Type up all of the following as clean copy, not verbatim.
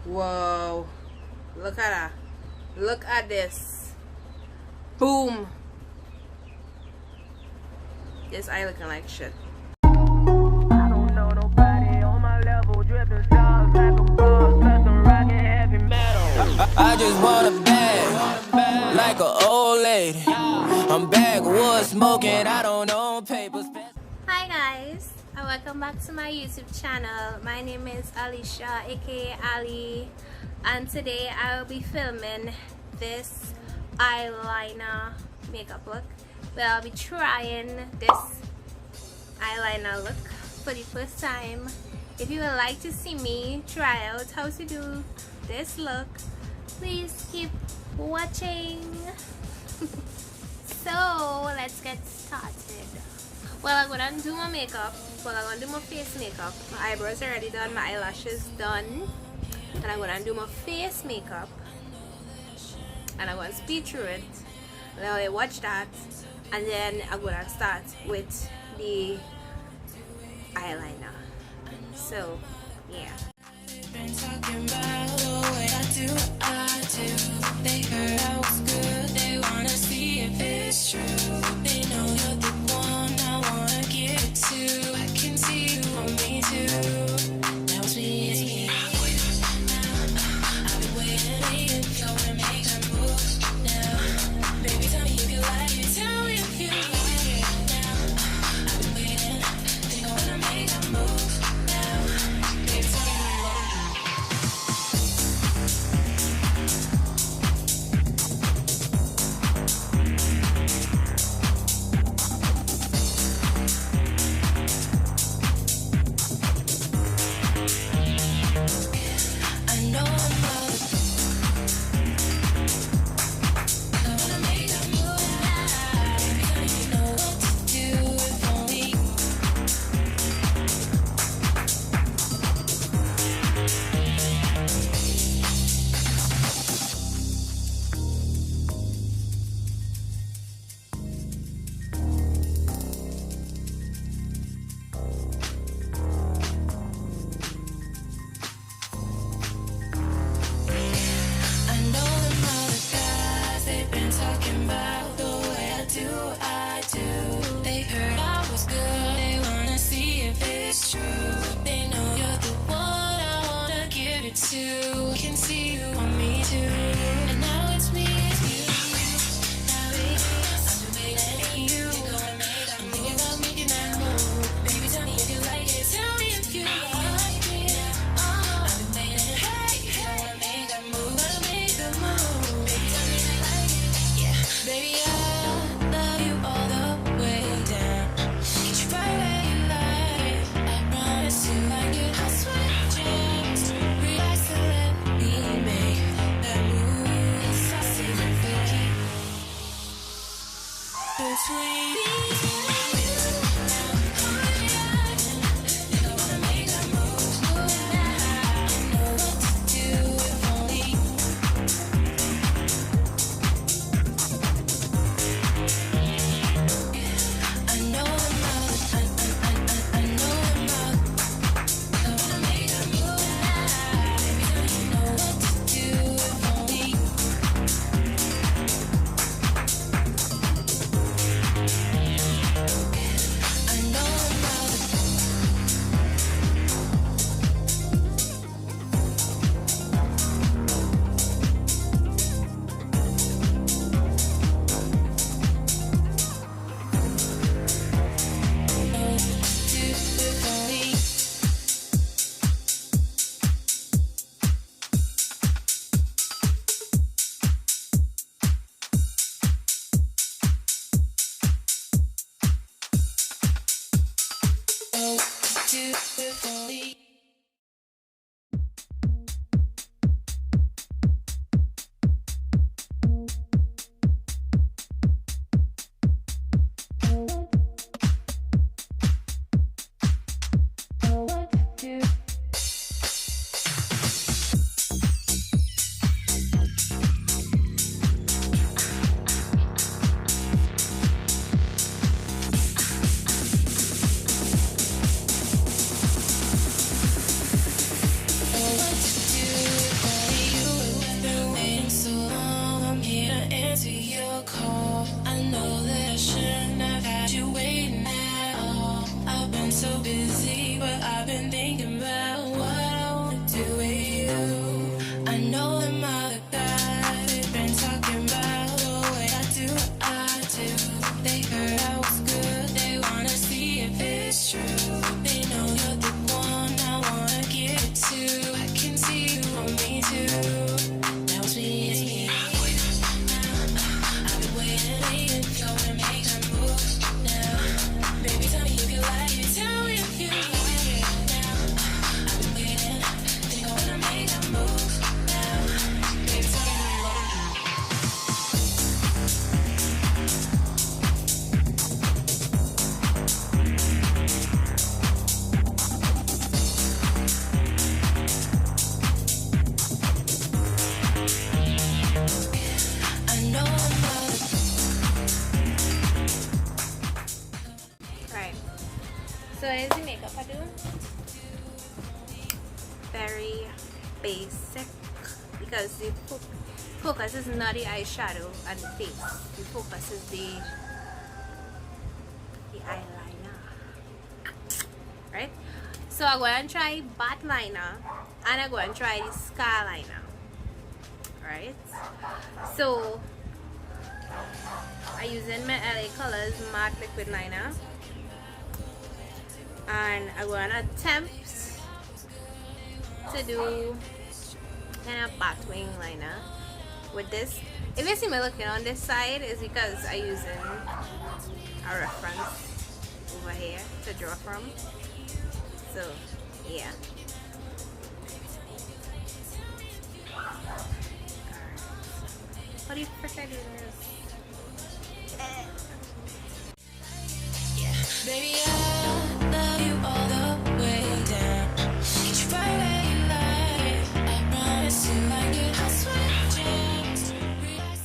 Whoa. Look at that. Look at this. Boom. This eye looking like shit. I don't know nobody on my level, dripping stars like a boss, plus I'm rocking heavy metal. I just want a bag, like an old lady. I'm backwoods smoking, I don't own papers. Hi guys, and welcome back to my YouTube channel. My name is Alicia, aka Ali, and today I will be filming this eyeliner makeup look. Well, I'll be trying this eyeliner look for the first time. If you would like to see me try out how to do this look, please keep watching. So let's get started. Well, I'm gonna do my makeup. Well, I'm gonna do my face makeup. My eyebrows are already done, my eyelashes done, and I'm gonna do my face makeup, and I'm gonna speed through it. Now I watch that, and then I'm gonna start with the eyeliner. So yeah. Been talking about the way I do. They heard I was good, they wanna see if it's true. They know you're the one I wanna give it to. I can see you want me too. Now it's me, it's me. I've been waiting, so I wanna make that move now. Baby, tell me if you like it, tell me if you like it now. I've been waiting, think I wanna make that move now. Baby, tell me if you like it. I know I'm not. I wanna make that move now. Baby, you know what to do if only. I know them other guys, they've been talking about the way I do. They heard I was good, they wanna see if it's true. They know you're the one I wanna give it to. Can see you want me too. And now it's me, it's you. Now baby, I've been waiting for you. I'm thinking about making that move. Baby, tell me if you like it, tell me if you like it. I've been waiting, hey, I wanna make that move, wanna make the move. Baby, tell me if you like it, yeah. Baby, I love you all the way down. Get you right where you like. I promise you like it. I swear, just relax and let me make that move. basic because the focus is not the eyeshadow and the face. The focus is the eyeliner, right? So I'm going to try bat liner and I'm going to try the scar liner, right? So I'm using my LA Colors matte liquid liner and I'm going to attempt to do kind of bat wing liner with this. If you see me looking on this side, it's because I'm using a reference over here to draw from. So yeah. What do you frick I do this? Baby, I love you all the way down. Get you right where you like. I promise you like it. I swear I just realize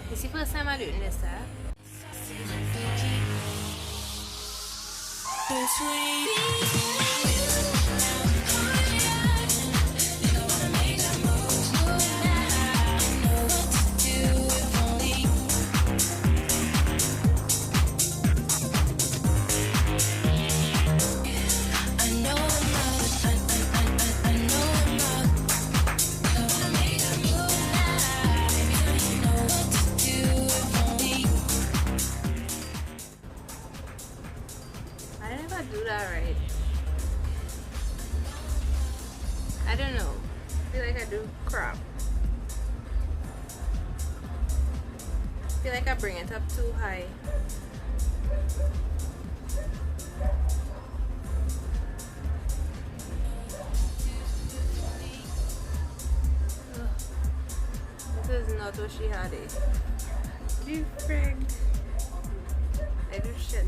This is the first time I'm doing this, huh? between I don't know. I feel like I do crap. I feel like I bring it up too high. Ugh. This is not what she had it. You frig. I do shit.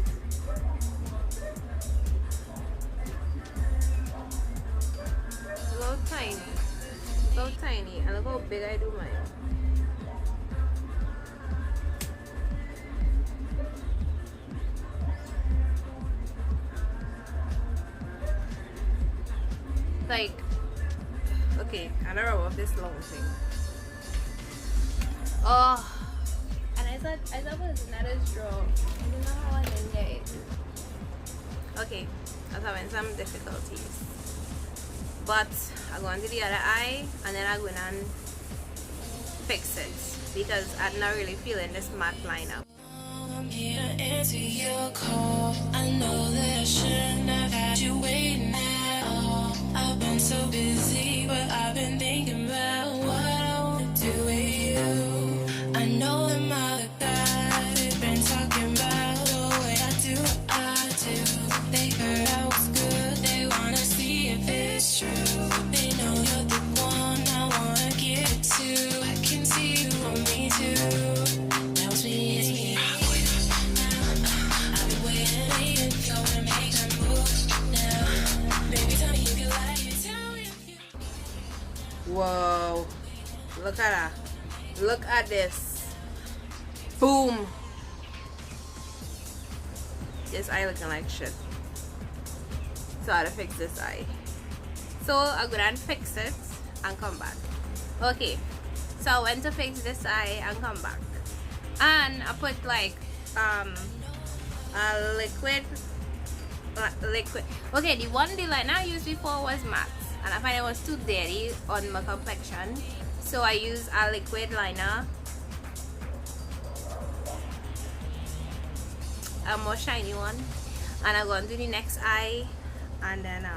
So tiny, and look how big I do mine. Like, okay, I don't rub off this long thing. Oh, and I thought it was not as strong. I don't know how I didn't get it. Okay, I was having some difficulties. But I'm going to the other eye and then I'm going to fix it because I'm not really feeling this matte liner. I'm here to answer your call. I know that I shouldn't have had you waiting at all. I've been so busy, but I've been thinking about what I want to do with you. I know that my other guys have been talking about the way I do what I do. They heard I was good, they wanna see if it's true. They know you're the one I wanna get to. I can see you on me too. Now it's me, it's me. I've been waiting, gonna make that move now. Baby, tell me if you like it, tell me if you. Whoa, look at that. Look at this. Boom. This eye looking like shit. So I had to fix this eye. So I'll go and fix it and come back. Okay, so I went to fix this eye and come back. And I put like a liquid. Okay, the liner I used before was matte and I find it was too dirty on my complexion. So I use a liquid liner, a more shiny one, and I'm going to do the next eye, and then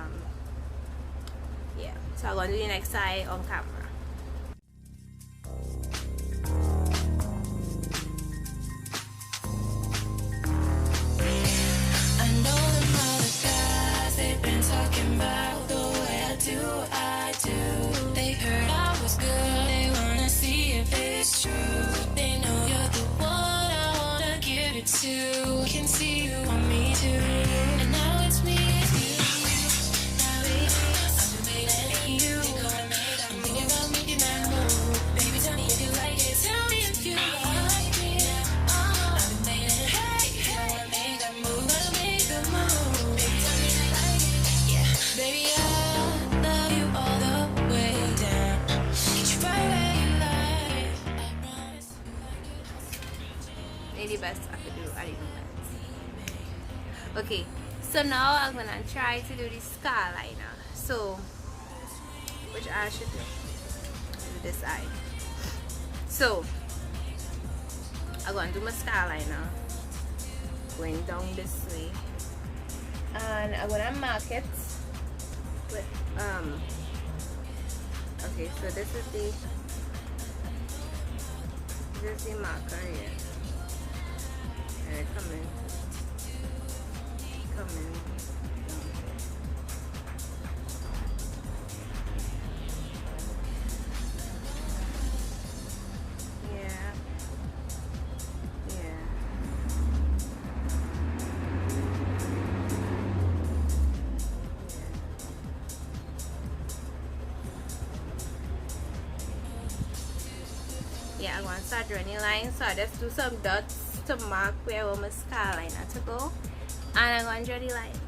yeah, so I'm going to do the next eye on camera. I know them other guys, they've been talking about the way I do what I do. They heard I was good, they wanna see if it's true. They know you're the one I wanna give it to. Can see you on me too. And now it's me and you. Now I've been waiting for you. I'm thinking about me. best I could do at the moment. Okay, so now I'm gonna try to do the scar liner. So which eye should do? This eye. So I'm gonna do my scar liner going down this way, and I'm gonna mark it with okay, so this is the marker here, and it come in yeah, I'm gonna start drawing a line. So I just do some dots to mark where I want my scar liner to go, and I'm gonna draw the line.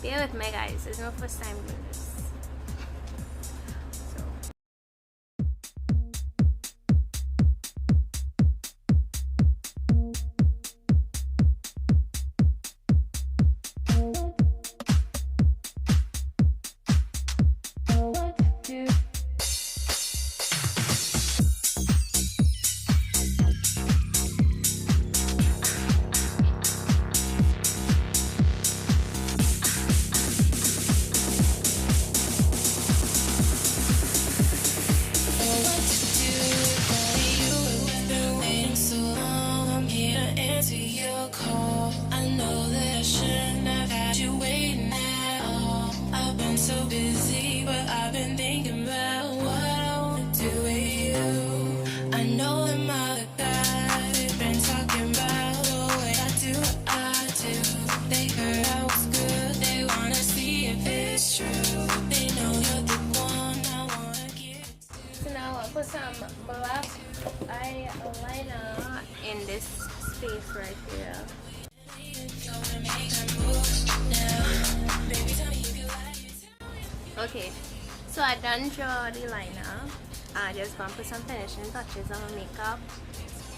Bear with me, guys, it's my first time doing this. Put some black eyeliner in this space right here. Okay, so I done draw the liner. I just gonna put some finishing touches on my makeup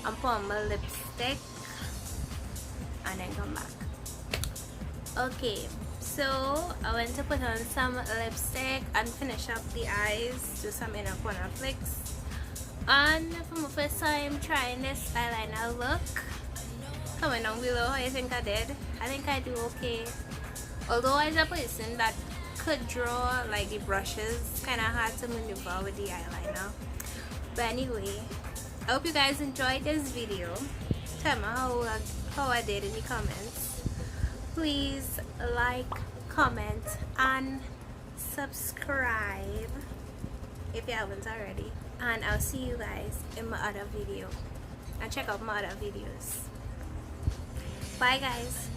and put on my lipstick and then come back. Okay, so I went to put on some lipstick and finish up the eyes, do some inner corner flicks. And for my first time trying this eyeliner look, comment down below how you think I did. I think I do okay. Although as a person that could draw like the brushes, kind of hard to maneuver with the eyeliner. But anyway, I hope you guys enjoyed this video. Tell me how I did in the comments. Please like, comment, and subscribe if you haven't already. And I'll see you guys in my other video. And check out my other videos. Bye guys.